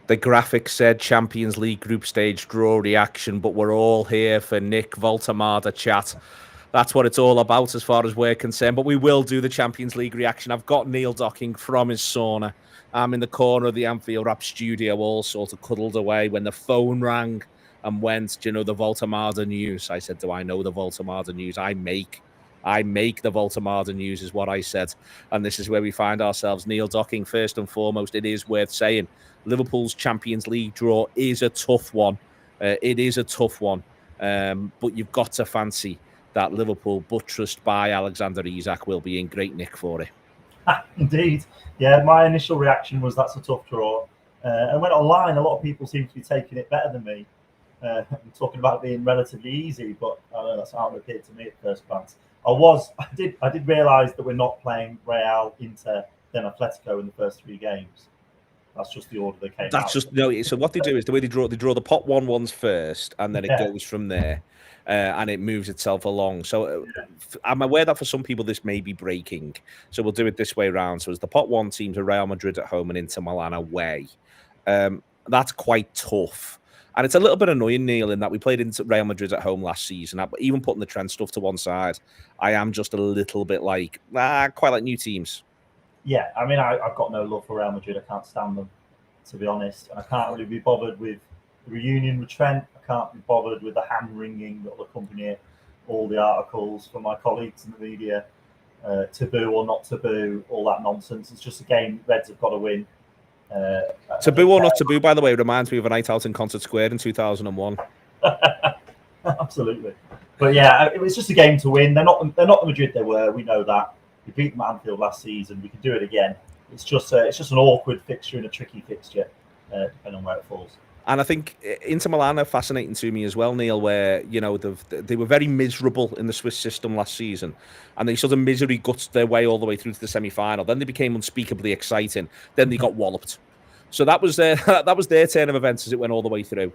The graphic said Champions League group stage draw reaction, but we're all here for Nick Voltemada chat. That's what it's all about as far as we're concerned. But we will do the Champions League reaction. I've got Neil docking from his sauna. I'm in the corner of the Anfield Rap studio, all sort of cuddled away when the phone rang and went, do you know the Voltemada news? I said, do I know the Voltemada news? I make the Voltemada news is what I said. And this is where we find ourselves. Neil docking, first and foremost, it is worth saying Liverpool's Champions League draw is a tough one. It is a tough one. But you've got to fancy that Liverpool, buttressed by Alexander-Arnold, will be in great nick for it. Indeed. Yeah, my initial reaction was that's a tough draw. And when online, a lot of people seem to be taking it better than me. Talking about it being relatively easy, but I don't know, that's how it appeared to me at first glance. I did realise that we're not playing Real, Inter, then Atletico in the first 3 games. That's just the order they came That's out. just no. So what they do is the way they draw the pot 1-1s first, and then it goes from there, and it moves itself along. So I'm aware that for some people this may be breaking. So we'll do it this way around. So as the pot 1 teams are Real Madrid at home and Inter Milan away. That's quite tough. And it's a little bit annoying, Neil, in that we played into Real Madrid at home last season. But even putting the Trent stuff to one side, I am just a little bit like, quite like new teams. Yeah, I mean, I've got no love for Real Madrid. I can't stand them, to be honest. And I can't really be bothered with the reunion with Trent. I can't be bothered with the hand-wringing that will accompany all the articles from my colleagues in the media. Taboo or not taboo, all that nonsense. It's just a game Reds have got to win. Taboo or not taboo, by the way, reminds me of a night out in Concert Square in 2001. Absolutely. But yeah, it was just a game to win. They're not the Madrid they were. We know that. We beat them at Anfield last season. We can do it again. It's just an awkward fixture and a tricky fixture, depending on where it falls. And I think Inter Milan are fascinating to me as well, Neil, where, you know, they were very miserable in the Swiss system last season. And they sort of misery guts their way all the way through to the semi-final. Then they became unspeakably exciting. Then they got walloped. So that was their turn of events as it went all the way through.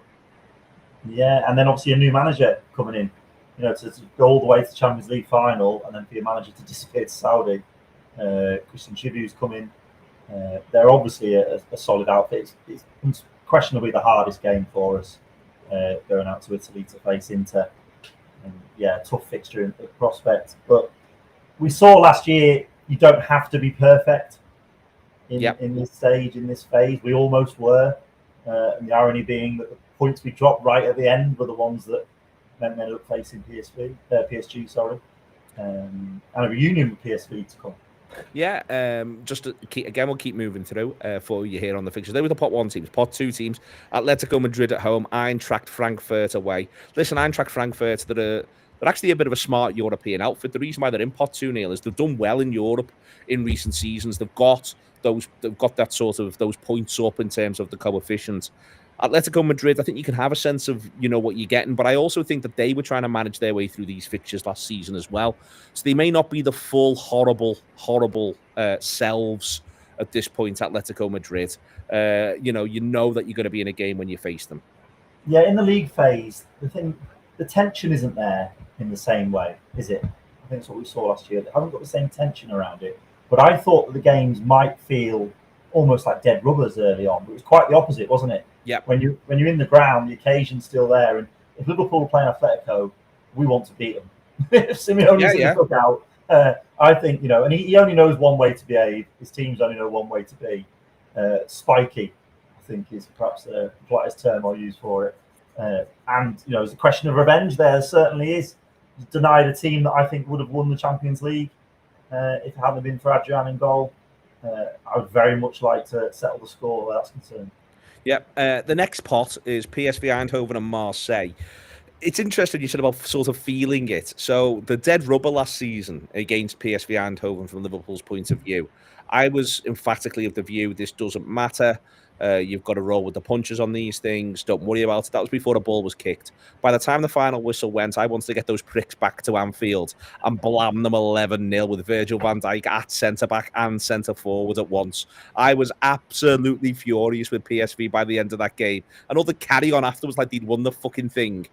Yeah, and then obviously a new manager coming in, you know, to go all the way to the Champions League final and then for your manager to disappear to Saudi. Christian Chibu's coming. They're obviously a solid outfit. It's questionably the hardest game for us, going out to Italy to face Inter. And yeah, tough fixture in prospect. But we saw last year you don't have to be perfect in this stage, in this phase. We almost were. And the irony being that the points we dropped right at the end were the ones that meant we ended up facing PSG, sorry. And a reunion with PSV to come. Yeah, we'll keep moving through for you here on the fixtures. They were the pot 1 teams, pot 2 teams. Atletico Madrid at home, Eintracht Frankfurt away. Listen, Eintracht Frankfurt, they're actually a bit of a smart European outfit. The reason why they're in pot 2, Neil, is they've done well in Europe in recent seasons. They've got that sort of those points up in terms of the coefficient. Atletico Madrid, I think you can have a sense of, you know, what you're getting, but I also think that they were trying to manage their way through these fixtures last season as well. So they may not be the full horrible selves at this point, Atletico Madrid. You know that you're going to be in a game when you face them. Yeah, in the league phase, the tension isn't there in the same way, is it? I think that's what we saw last year. They haven't got the same tension around it. But I thought that the games might feel almost like dead rubbers early on, but it was quite the opposite, wasn't it? Yeah. When you're in the ground, the occasion's still there, and if Liverpool are playing Atletico, we want to beat them. If Simeone's in the dugout, I think, you know, and he only knows one way to behave. His teams only know one way to be. Spiky, I think, is perhaps the politest term I'll use for it. And you know, there's a question of revenge. There certainly is. Denied a team that I think would have won the Champions League if it hadn't been for Adrian in goal. I would very much like to settle the score where that's concerned. Yeah, the next pot is PSV Eindhoven and Marseille. It's interesting you said about sort of feeling it. So the dead rubber last season against PSV Eindhoven from Liverpool's point of view, I was emphatically of the view this doesn't matter. You've got to roll with the punches on these things. Don't worry about it. That was before the ball was kicked. By the time the final whistle went, I wanted to get those pricks back to Anfield and blam them 11-0 with Virgil van Dijk at centre-back and centre-forward at once. I was absolutely furious with PSV by the end of that game. And all the carry-on afterwards like they'd won the fucking thing.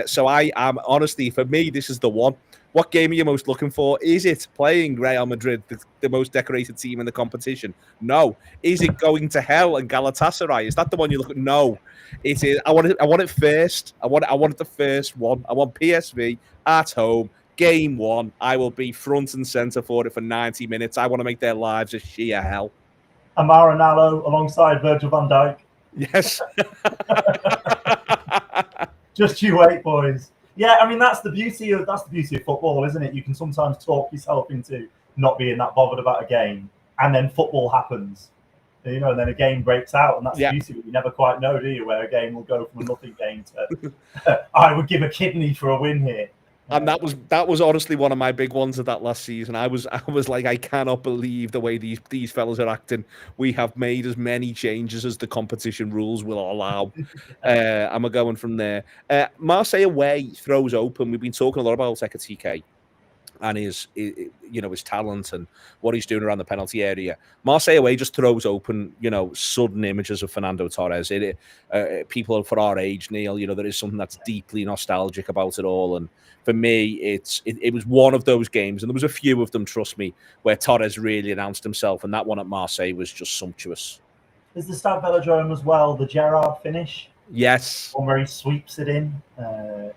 So I am, honestly, for me, this is the one. What game are you most looking for? Is it playing Real Madrid, the most decorated team in the competition? No. Is it going to hell and Galatasaray? Is that the one you look at? No. It is. I want it. I want it first. I want it the first one. I want PSV at home. Game 1. I will be front and center for it for 90 minutes. I want to make their lives a sheer hell. Amara Nallo alongside Virgil van Dijk. Yes. Just you wait, boys. Yeah, I mean that's the beauty of football, isn't it? You can sometimes talk yourself into not being that bothered about a game, and then football happens, and then a game breaks out, and that's the beauty. You never quite know, do you, where a game will go from a nothing game to I would give a kidney for a win here. And that was honestly one of my big ones of that last season. I was like, I cannot believe the way these fellas are acting. We have made as many changes as the competition rules will allow. And we're going from there. Marseille away throws open. We've been talking a lot about Ekitike and his talent and what he's doing around the penalty area. Marseille away just throws open, sudden images of Fernando Torres. People for our age, Neil, there is something that's deeply nostalgic about it all. And for me, it was one of those games, and there was a few of them, trust me, where Torres really announced himself, and that one at Marseille was just sumptuous. Is the Stade Velodrome as well, the Gerrard finish? Yes. One where he sweeps it in.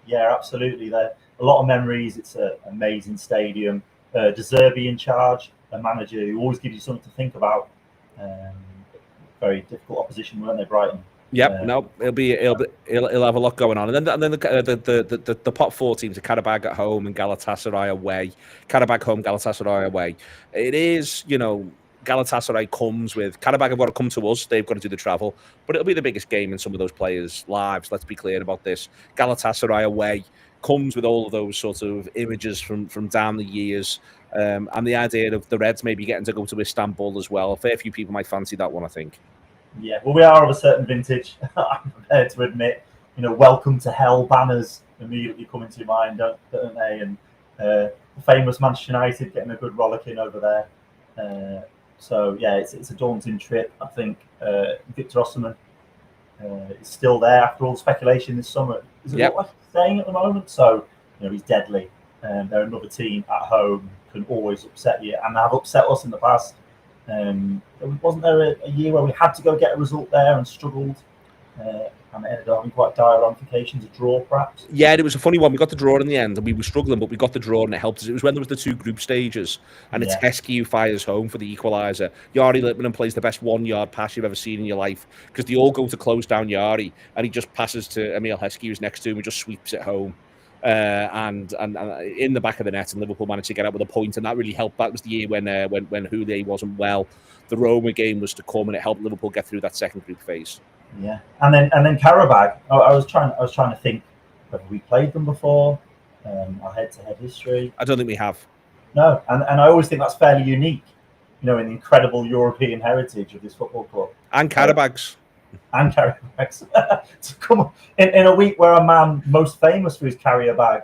Yeah, absolutely. There a lot of memories. It's an amazing stadium. De Zerbi in charge, a manager who always gives you something to think about. Very difficult opposition, weren't they, Brighton? Yep, no, he'll have a lot going on, and then the pot 4 teams are Karabag at home and Galatasaray away. Karabag home, Galatasaray away. It is, Galatasaray comes with Karabag have got to come to us. They've got to do the travel, but it'll be the biggest game in some of those players' lives. Let's be clear about this. Galatasaray away comes with all of those sort of images from down the years, and the idea of the Reds maybe getting to go to Istanbul as well. A fair few people might fancy that one, I think. Yeah, well, we are of a certain vintage. I'm prepared to admit, welcome to hell banners immediately come into mind, don't they? And the famous Manchester United getting a good rollicking over there. So yeah, it's a daunting trip. I think Victor Osimhen is still there after all the speculation this summer. Is it what like he's saying at the moment? So he's deadly. They're another team at home, can always upset you, and have upset us in the past. Wasn't there a year where we had to go get a result there and struggled, and it ended up having quite dire ramifications, a draw perhaps? Yeah, it was a funny one. We got the draw in the end, and we were struggling, but we got the draw, and it helped us. It was when there was the 2 group stages, and it's Heskey who fires home for the equaliser. Yari Lippmann plays the best 1-yard pass you've ever seen in your life, because they all go to close down Yari, and he just passes to Emil Heskey, who's next to him, and just sweeps it home. And in the back of the net, and Liverpool managed to get out with a point, and that really helped. That was the year when Houllier wasn't well. The Roma game was to come, and it helped Liverpool get through that second group phase. Yeah, and then Karabag. I was trying to think whether we played them before. Our head-to-head history. I don't think we have. No, and I always think that's fairly unique. In the incredible European heritage of this football club. And Karabags. And carrier bags to come in a week where a man most famous for his carrier bag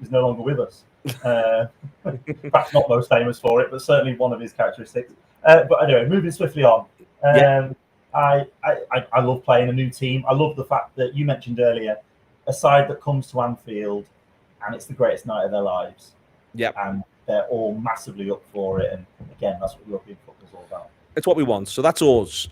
is no longer with us. Perhaps not most famous for it, but certainly one of his characteristics. But anyway, moving swiftly on. I love playing a new team. I love the fact that you mentioned earlier a side that comes to Anfield and it's the greatest night of their lives. Yep. And they're all massively up for it. And again, that's what European football's all about. It's what we want. So that's us.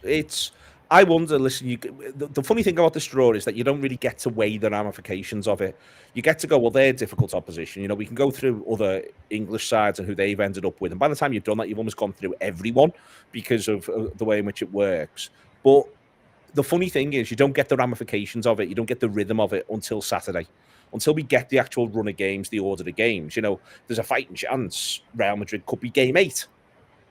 I wonder, listen, the funny thing about this draw is that you don't really get to weigh the ramifications of it. You get to go, well, they're difficult opposition. We can go through other English sides and who they've ended up with. And by the time you've done that, you've almost gone through everyone because of the way in which it works. But the funny thing is you don't get the ramifications of it. You don't get the rhythm of it until Saturday. Until we get the actual run of games, the order of games. There's a fighting chance Real Madrid could be game 8.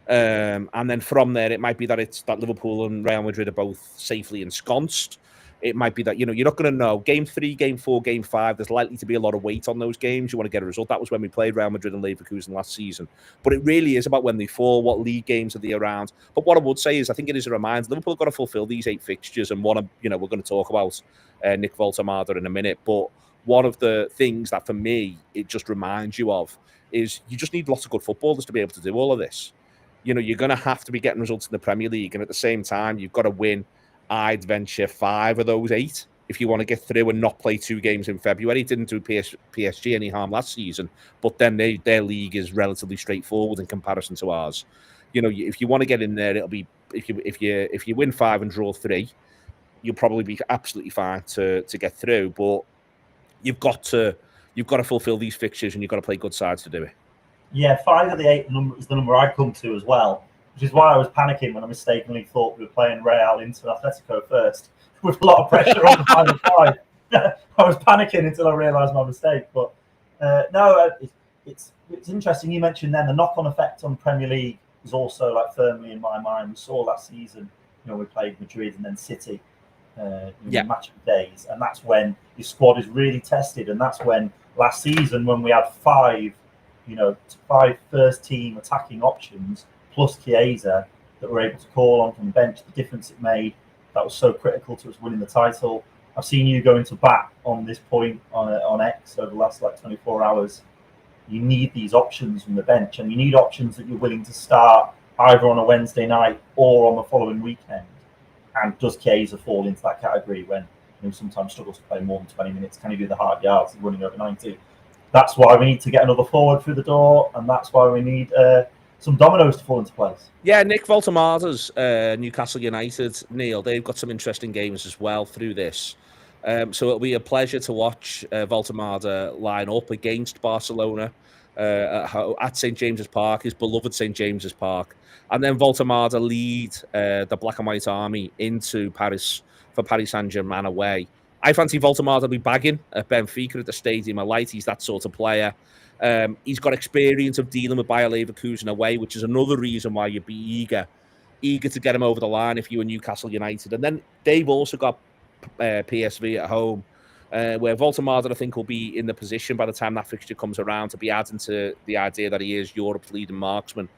And then from there, it might be that it's that Liverpool and Real Madrid are both safely ensconced. It might be that, you're not going to know. Game 3, Game 4, Game 5, there's likely to be a lot of weight on those games. You want to get a result. That was when we played Real Madrid and Leverkusen last season. But it really is about when they fall, what league games are they around. But what I would say is I think it is a reminder. Liverpool have got to fulfill these 8 fixtures. And we're going to talk about Nick Voltemada in a minute. But one of the things that, for me, it just reminds you of is you just need lots of good footballers to be able to do all of this. You're going to have to be getting results in the Premier League. And at the same time, you've got to win, I'd venture, 5 of those 8. if you want to get through and not play 2 games in February. It didn't do PSG any harm last season, but then their league is relatively straightforward in comparison to ours. You know, if you want to get in there, it'll be if you win 5 and draw 3, you'll probably be absolutely fine to get through. But you've got to fulfill these fixtures, and you've got to play good sides to do it. Yeah, 5 of the 8 is the number I'd come to as well, which is why I was panicking when I mistakenly thought we were playing Real into Atletico first, with a lot of pressure on the final 5. I was panicking until I realised my mistake. But it's interesting. You mentioned then the knock-on effect on Premier League is also like firmly in my mind. We saw last season, you know, we played Madrid and then City. Match of days, and that's when your squad is really tested. And that's when last season, when we had 5 first team attacking options plus Chiesa that were able to call on from the bench, the difference it made, that was so critical to us winning the title. I've seen you go into bat on this point on X over the last 24 hours. You need these options from the bench, and you need options that you're willing to start either on a Wednesday night or on the following weekend. And does Chiesa fall into that category when sometimes struggles to play more than 20 minutes? Can he do the hard yards running over 90? That's why we need to get another forward through the door, and that's why we need some dominoes to fall into place. Yeah, Nick Voltemada's Newcastle United, Neil, they've got some interesting games as well through this. So it'll be a pleasure to watch Voltemada line up against Barcelona at St. James's Park, his beloved St. James's Park. And then Voltemada lead the Black and White Army into Paris for Paris Saint-Germain away. I fancy Voltemada be bagging at Benfica at the Stadium of Light. He's that sort of player. He's got experience of dealing with Bayer Leverkusen away, which is another reason why you'd be eager to get him over the line if you were Newcastle United. And then they've also got PSV at home, where Voltemada, I think, will be in the position by the time that fixture comes around to be adding to the idea that he is Europe's leading marksman.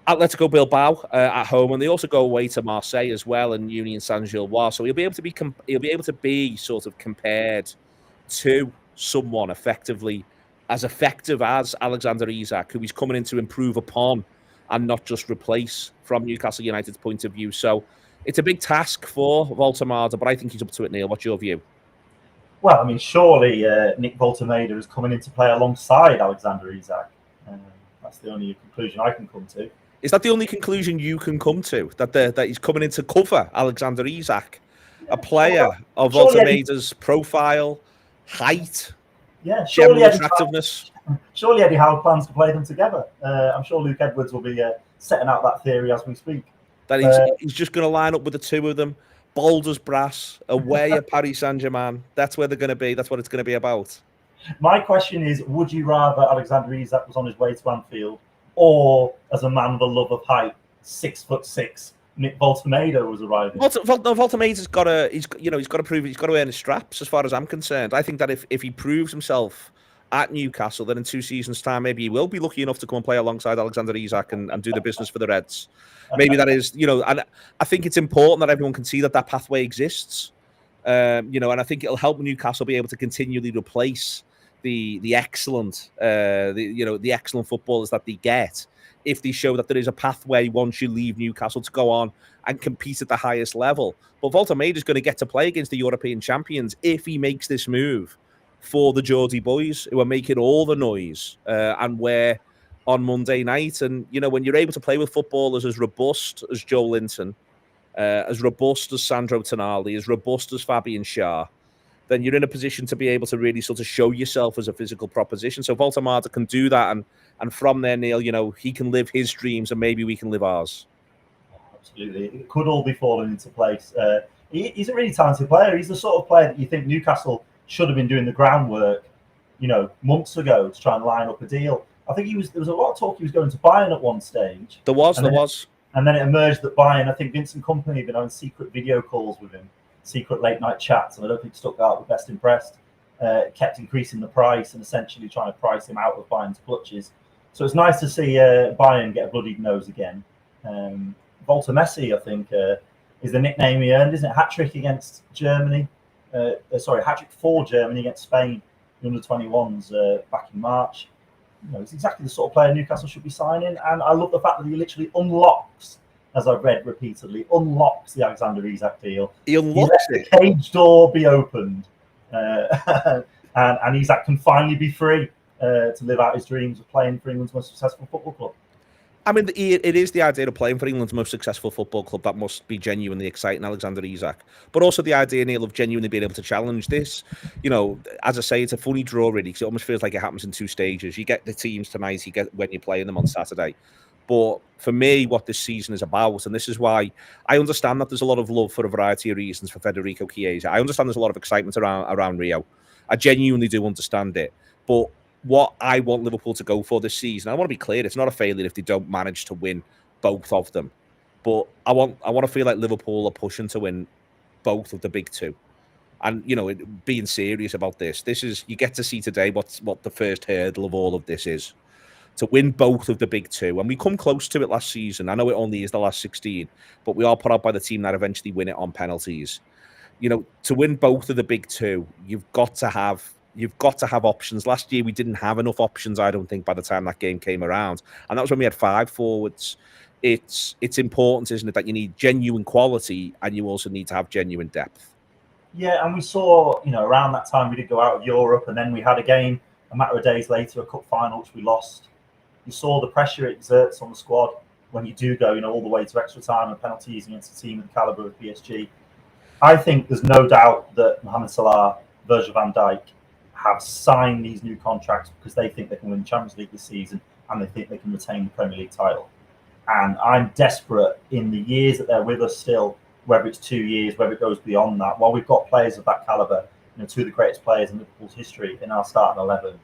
Atletico Bilbao at home, and they also go away to Marseille as well and Union Saint-Gilloise. So he'll be able to be sort of compared to someone effective as Alexander-Isak, who he's coming in to improve upon and not just replace from Newcastle United's point of view. So it's a big task for Voltemada, but I think he's up to it, Neil. What's your view? Well, I mean, surely Nick Voltemada is coming in to play alongside Alexander-Isak. That's the only conclusion I can come to. Is that the only conclusion you can come to? That he's coming in to cover Alexander-Isak, a player of Voltemada's profile, height, general attractiveness? Surely Eddie Howe plans to play them together. I'm sure Luke Edwards will be setting out that theory as we speak. That he's just going to line up with the two of them, bold as brass, away at Paris Saint-Germain. That's where they're going to be. That's what it's going to be about. My question is, would you rather Alexander-Isak was on his way to Anfield, or as a man with a love of height, 6'6", Nick Voltemada was arriving? Voltemada's got to prove, he's got to earn his straps as far as I'm concerned. I think that if he proves himself at Newcastle, then in 2 seasons' time, maybe he will be lucky enough to come and play alongside Alexander-Isak and do the business for the Reds. Maybe that is, and I think it's important that everyone can see that pathway exists. And I think it'll help Newcastle be able to continually replace the excellent, the excellent footballers that they get if they show that there is a pathway once you leave Newcastle to go on and compete at the highest level. But Voltemada is going to get to play against the European champions if he makes this move for the Geordie boys, who are making all the noise and where on Monday night. And, when you're able to play with footballers as robust as Joe Linton, as robust as Sandro Tonali, as robust as Fabian Schär, then you're in a position to be able to really sort of show yourself as a physical proposition. So Voltemada can do that. And from there, Neil, he can live his dreams and maybe we can live ours. Absolutely. It could all be falling into place. He's a really talented player. He's the sort of player that you think Newcastle should have been doing the groundwork, months ago to try and line up a deal. I think there was a lot of talk he was going to Bayern at one stage. There was. And then it emerged that Bayern, I think Vincent Kompany had been having secret video calls with him, secret late night chats, and I don't think Stuttgart were best impressed. Kept increasing the price and essentially trying to price him out of Bayern's clutches. So it's nice to see Bayern get a bloodied nose again. Volta Messi, I think, is the nickname he earned, isn't it? Hat-trick against Germany. Hat-trick for Germany against Spain, the under-21s back in March. He's exactly the sort of player Newcastle should be signing. And I love the fact that he literally unlocks as I've read repeatedly, unlocks the Alexander-Isak deal. He unlocks it. The cage door be opened, and Isak can finally be free to live out his dreams of playing for England's most successful football club. I mean, it is the idea of playing for England's most successful football club that must be genuinely exciting, Alexander-Isak. But also the idea, Neil, of genuinely being able to challenge this. You know, as I say, it's a funny draw, really, because it almost feels like it happens in two stages. You get the teams tonight, you get when you're playing them on Saturday. But for me, what this season is about, and this is why I understand that there's a lot of love for a variety of reasons for Federico Chiesa. I understand there's a lot of excitement around Rio. I genuinely do understand it. But what I want Liverpool to go for this season, I want to be clear, it's not a failure if they don't manage to win both of them. But I want to feel like Liverpool are pushing to win both of the big two. And, you know, being serious about this is, you get to see today what the first hurdle of all of this is. To win both of the big two. And we come close to it last season. I know it only is the last 16, but we are put out by the team that eventually win it on penalties. You know, to win both of the big two, you've got to have options. Last year, we didn't have enough options, I don't think, by the time that game came around. And that was when we had 5 forwards. It's important, isn't it, that you need genuine quality and you also need to have genuine depth. Yeah, and we saw, you know, around that time we did go out of Europe, and then we had a game a matter of days later, a cup final, which we lost. You saw the pressure it exerts on the squad when you do go, you know, all the way to extra time and penalties against a team of the calibre of PSG. I think there's no doubt that Mohamed Salah, Virgil van Dijk have signed these new contracts because they think they can win the Champions League this season and they think they can retain the Premier League title. And I'm desperate in the years that they're with us still, whether it's 2 years, whether it goes beyond that, while we've got players of that calibre, you know, 2 of the greatest players in Liverpool's history in our starting 11,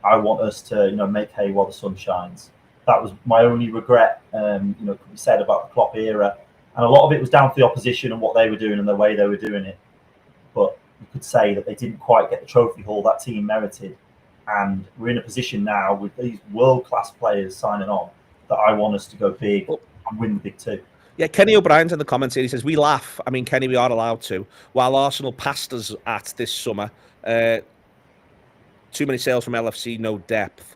I want us to, you know, make hay while the sun shines. That was my only regret, you know, could be said about the Klopp era. And a lot of it was down to the opposition and what they were doing and the way they were doing it. But you could say that they didn't quite get the trophy haul that team merited. And we're in a position now with these world-class players signing on that I want us to go big and win the big two. Yeah, Kenny O'Brien's in the comments here. He says, we laugh. I mean, Kenny, we are allowed to. While Arsenal passed us at this summer, too many sales from LFC, no depth.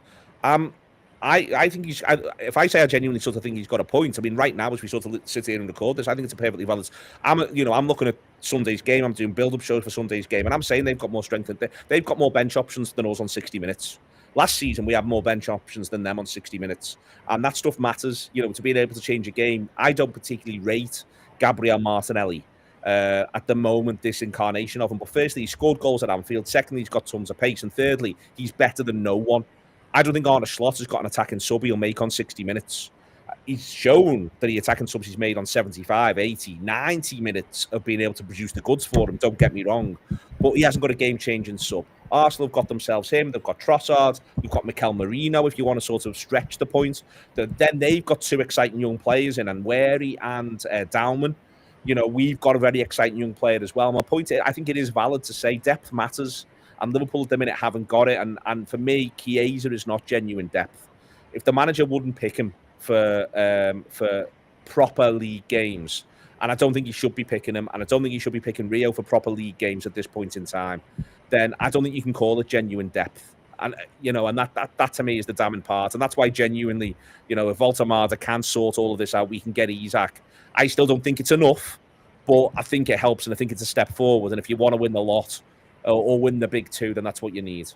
I think if I say I genuinely sort of think he's got a point. I mean, right now, as we sort of sit here and record this, I think it's a perfectly valid. I'm looking at Sunday's game. I'm doing build-up shows for Sunday's game, and I'm saying they've got more strength. They've got more bench options than us on 60 minutes. Last season, we had more bench options than them on 60 minutes, and that stuff matters. You know, to being able to change a game. I don't particularly rate Gabriel Martinelli at the moment, this incarnation of him. But firstly, he scored goals at Anfield. Secondly, he's got tons of pace, and thirdly, he's better than no one. I don't think Arne Slot has got an attacking sub he'll make on 60 minutes. He's shown that the attacking subs he's made on 75, 80, 90 minutes of being able to produce the goods for him, don't get me wrong. But he hasn't got a game-changing sub. Arsenal have got themselves him, they've got Trossard, you've got Mikel Merino, if you want to sort of stretch the point. Then they've got 2 exciting young players in Nweri and Dalman. You know, we've got a very exciting young player as well. My point is, I think it is valid to say depth matters. And Liverpool at the minute haven't got it. And for me, Chiesa is not genuine depth. If the manager wouldn't pick him for proper league games, and I don't think he should be picking him, and I don't think he should be picking Rio for proper league games at this point in time, then I don't think you can call it genuine depth. And, you know, and that to me is the damning part. And that's why genuinely, you know, if Voltemada can sort all of this out, we can get Isak. I still don't think it's enough, but I think it helps, and I think it's a step forward. And if you want to win the lot, or win the big two, then that's what you need.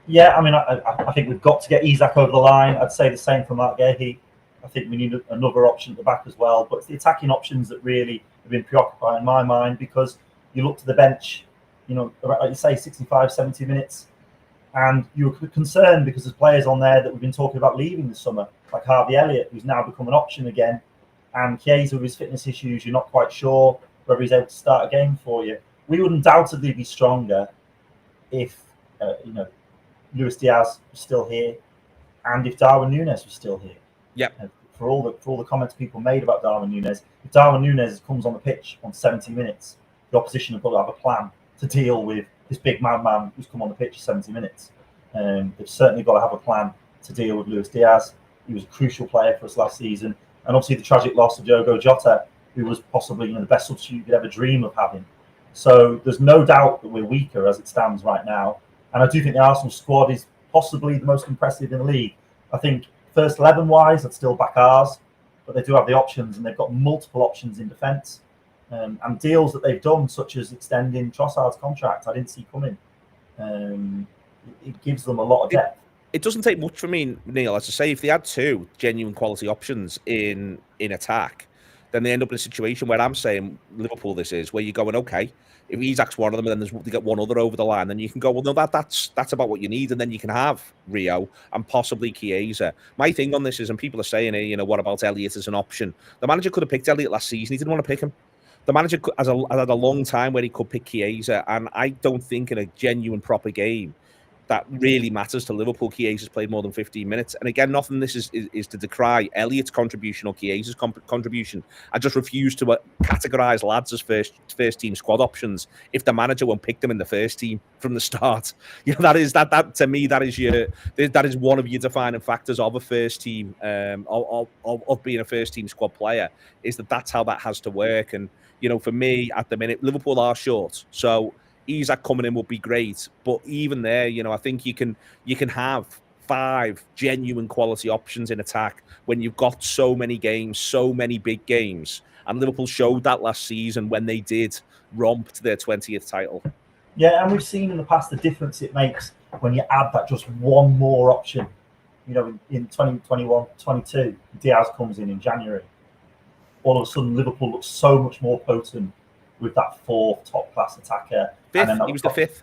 Yeah, I mean, I think we've got to get Isak over the line. I'd say the same for Mark Gahey. I think we need another option at the back as well. But it's the attacking options that really have been preoccupying my mind, because you look to the bench, you know, like you say, 65, 70 minutes, and you're concerned because there's players on there that we've been talking about leaving this summer, like Harvey Elliott, who's now become an option again, and Chiesa with his fitness issues, you're not quite sure whether he's able to start a game for you. We would undoubtedly be stronger if, you know, Luis Diaz was still here, and if Darwin Núñez was still here. Yeah. For all the comments people made about Darwin Núñez, if Darwin Núñez comes on the pitch on 70 minutes, the opposition have got to have a plan to deal with this big madman who's come on the pitch for 70 minutes. They've certainly got to have a plan to deal with Luis Diaz. He was a crucial player for us last season, and obviously the tragic loss of Diogo Jota, who was possibly, you know, the best substitute you could ever dream of having. So there's no doubt that we're weaker as it stands right now. And I do think the Arsenal squad is possibly the most impressive in the league. I think first 11-wise, I'd still back ours. but they do have the options, and they've got multiple options in defence. And deals that they've done, such as extending Trossard's contract, I didn't see coming. It gives them a lot of depth. It doesn't take much for me, Neil, as I say, if they had two genuine quality options in attack, then they end up in a situation where I'm saying Liverpool this is, where you're going, okay, if Isak's one of them and then they get one other over the line, then you can go, well, no, that's about what you need, and then you can have Rio and possibly Chiesa. My thing on this is, and people are saying, hey, what about Elliott as an option? The manager could have picked Elliott last season. He didn't want to pick him. The manager has had a long time where he could pick Chiesa, and I don't think in a genuine, proper game that really matters to Liverpool. Chiesa's played more than 15 minutes. And again, nothing this is to decry Elliott's contribution or Chiesa's contribution. I just refuse to categorise lads as first team squad options if the manager won't pick them in the first team from the start. That to me, that is one of your defining factors of a first team, of being a first team squad player, is that's how that has to work. And, for me at the minute, Liverpool are short. So Isak coming in would be great, but even there, I think you can have 5 genuine quality options in attack when you've got so many games, so many big games, and Liverpool showed that last season when they did romp to their 20th title. Yeah, and we've seen in the past the difference it makes when you add that just one more option. In 2021-22, Diaz comes in January. All of a sudden, Liverpool looks so much more potent with that 4th top-class attacker. He was the 5th.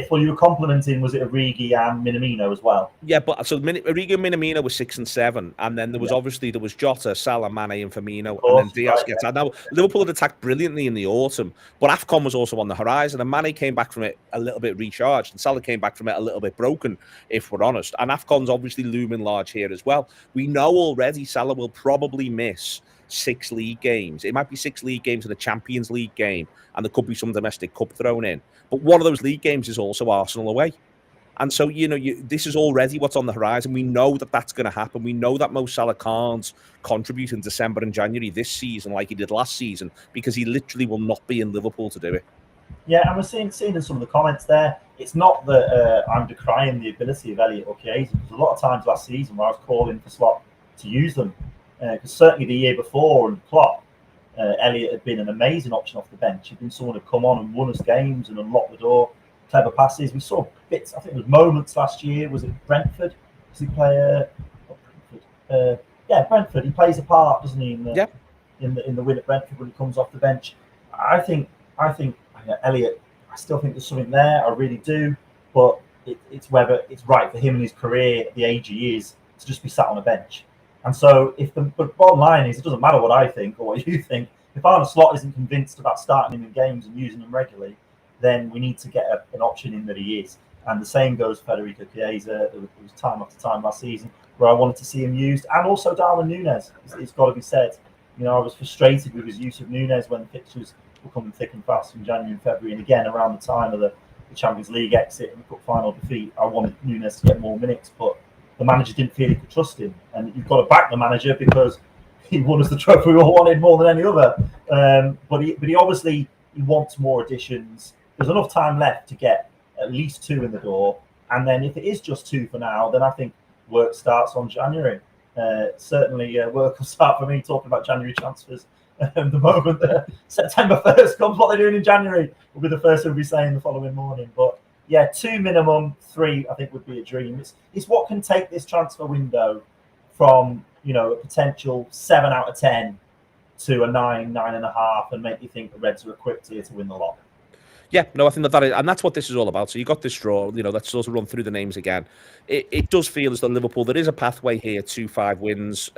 Well, you were complimenting, was it Origi and Minamino as well? Yeah, but so Origi and Minamino were 6 and 7, and then there was Jota, Salah, Mane, and Firmino, and then Diaz gets out. Now Liverpool had attacked brilliantly in the autumn, but AFCON was also on the horizon, and Mane came back from it a little bit recharged, and Salah came back from it a little bit broken, if we're honest. And AFCON's obviously looming large here as well. We know already Salah will probably miss 6 league games. It might be 6 league games and a Champions League game, and there could be some domestic cup thrown in. But one of those league games is also Arsenal away. And so, this is already what's on the horizon. We know that that's going to happen. We know that Mo Salah can't contribute in December and January this season like he did last season, because he literally will not be in Liverpool to do it. Yeah, and we're seeing in some of the comments there, it's not that I'm decrying the ability of Elliott or Chiesa, because a lot of times last season where I was calling for Slot to use them, because certainly the year before and Klopp, Elliott had been an amazing option off the bench. He'd been someone who'd come on and won us games and unlocked the door, clever passes. We saw bits, I think it was moments last year. Was it Brentford? Does he play? Brentford. He plays a part, doesn't he? In the win at Brentford when he comes off the bench. I think Elliott. I still think there's something there. I really do, but it's whether it's right for him in his career at the age he is to just be sat on a bench. And so, but bottom line is, it doesn't matter what I think or what you think. If Arne Slot isn't convinced about starting him in games and using him regularly, then we need to get an option in that he is. And the same goes for Federico Chiesa. There was time after time last season where I wanted to see him used, and also Darwin Núñez. It's got to be said. I was frustrated with his use of Núñez when the fixtures were coming thick and fast in January and February, and again around the time of the Champions League exit and the cup final defeat. I wanted Núñez to get more minutes, but the manager didn't feel he could trust him, and you've got to back the manager because he won us the trophy we all wanted more than any other. But he obviously wants more additions. There's enough time left to get at least 2 in the door, and then if it is just 2 for now, then I think work starts on January. Certainly, work will start for me talking about January transfers. The moment that September 1st comes, what they're doing in January will be the first we'll be saying the following morning. But yeah, 2 minimum, 3 I think would be a dream. It's what can take this transfer window from a potential 7 out of 10 to a 9, 9.5, and make you think the Reds are equipped here to win the lot. Yeah, no, I think that is, and that's what this is all about. So you got this draw, let's also run through the names again. It does feel as though Liverpool, there is a pathway here to 5 wins,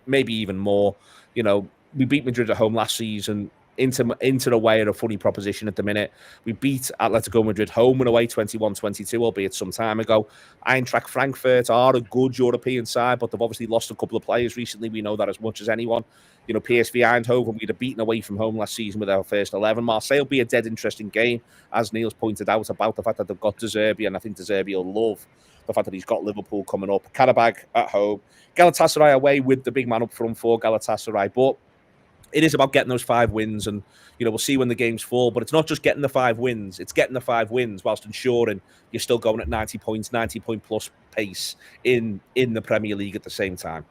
maybe even more. We beat Madrid at home last season. Inter away are a funny proposition at the minute. We beat Atletico Madrid home and away 21-22, albeit some time ago. Eintracht Frankfurt are a good European side, but they've obviously lost a couple of players recently. We know that as much as anyone. PSV Eindhoven, we'd have beaten away from home last season with our first 11. Marseille will be a dead interesting game, as Neil's pointed out, about the fact that they've got De Zerbi, and I think De Zerbi will love the fact that he's got Liverpool coming up. Karabag at home. Galatasaray away with the big man up front for Galatasaray, but it is about getting those 5 wins, and we'll see when the games fall. But it's not just getting the 5 wins; it's getting the 5 wins whilst ensuring you're still going at 90 points, 90-point plus pace in the Premier League at the same time.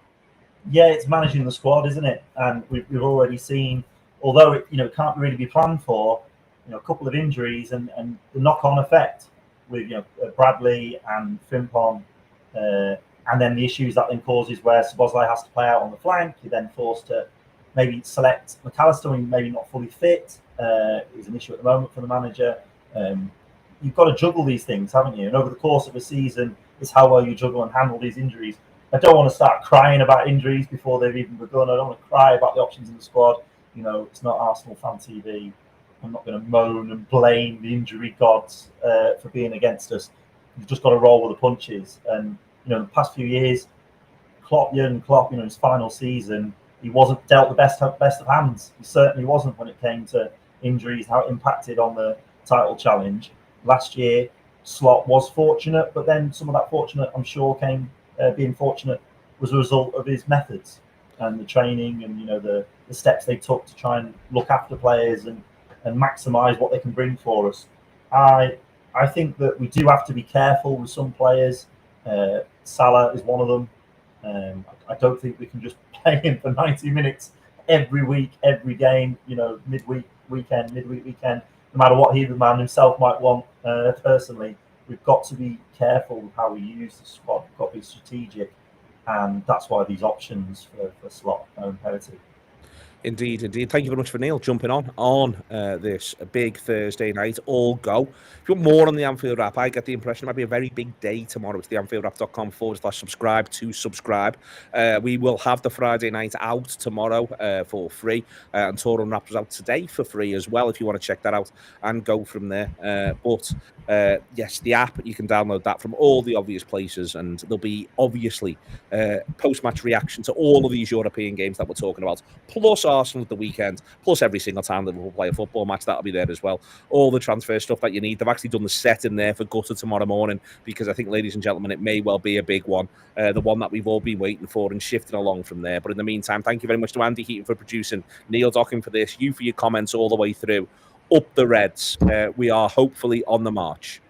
Yeah, it's managing the squad, isn't it? And we've already seen, although it can't really be planned for, a couple of injuries and the knock-on effect with Bradley and Frimpong, and then the issues that then causes where Szoboszlai has to play out on the flank. You're then forced to maybe select McAllister when maybe not fully fit. Is an issue at the moment for the manager. You've got to juggle these things, haven't you? And over the course of a season, it's how well you juggle and handle these injuries. I don't want to start crying about injuries before they've even begun. I don't want to cry about the options in the squad. It's not Arsenal fan TV. I'm not going to moan and blame the injury gods for being against us. You've just got to roll with the punches. And the past few years, Jurgen Klopp, his final season, he wasn't dealt the best of hands. He certainly wasn't when it came to injuries, how it impacted on the title challenge. Last year, Slot was fortunate, but then some of that fortunate, I'm sure, being fortunate was a result of his methods and the training and the steps they took to try and look after players and maximise what they can bring for us. I think that we do have to be careful with some players. Salah is one of them. I don't think we can just play him for 90 minutes every week, every game. Midweek, weekend, no matter what the man himself might want. Personally, we've got to be careful with how we use the squad. We've got to be strategic, and that's why these options for Slot are imperative. Indeed. Thank you very much for Neil jumping on this big Thursday night. All go. If you want more on the Anfield Wrap, I get the impression it might be a very big day tomorrow. It's the AnfieldWrap.com/subscribe to subscribe. We will have the Friday night out tomorrow for free. And Tour Unwrapped was out today for free as well, if you want to check that out and go from there. But yes, the app, you can download that from all the obvious places, and there'll be obviously post-match reaction to all of these European games that we're talking about, plus Arsenal at the weekend, plus every single time that we'll play a football match, that'll be there as well. All the transfer stuff that you need. They've actually done the set in there for Gutter tomorrow morning, because I think, ladies and gentlemen, it may well be a big one, the one that we've all been waiting for, and shifting along from there. But in the meantime, thank you very much to Andy Heaton for producing, Neil Docking for this, you for your comments all the way through. Up the Reds. We are hopefully on the march.